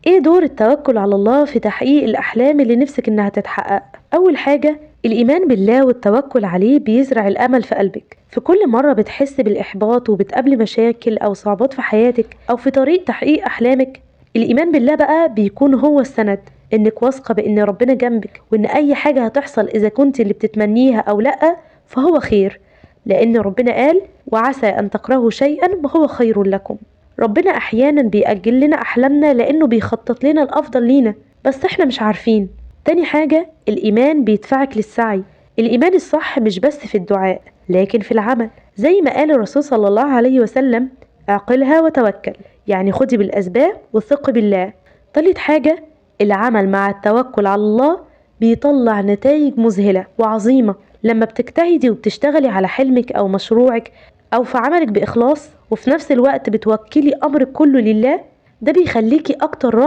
ايه دور التوكل على الله في تحقيق الأحلام اللي نفسك انها تتحقق؟ أول حاجة، الإيمان بالله والتوكل عليه بيزرع الأمل في قلبك. في كل مرة بتحس بالإحباط وبتقابل مشاكل أو صعوبات في حياتك أو في طريق تحقيق أحلامك، الإيمان بالله بقى بيكون هو السند. إنك واثقة بإن ربنا جنبك، وإن أي حاجة هتحصل إذا كنت اللي بتتمنيها أو لأ فهو خير، لأن ربنا قال: وعسى أن تكرهوا شيئا وهو خير لكم. ربنا أحيانا بيأجل لنا أحلامنا لأنه بيخطط لنا الأفضل لينا، بس إحنا مش عارفين. تاني حاجة، الإيمان بيدفعك للسعي. الإيمان الصح مش بس في الدعاء لكن في العمل، زي ما قال الرسول صلى الله عليه وسلم: اعقلها وتوكل، يعني خدي بالأسباب وثقي بالله. تالت حاجة، العمل مع التوكل على الله بيطلع نتائج مذهلة وعظيمة. لما بتجتهدي وبتشتغلي على حلمك أو مشروعك أو في عملك بإخلاص، وفي نفس الوقت بتوكلي أمرك كله لله، ده بيخليكي أكتر راحة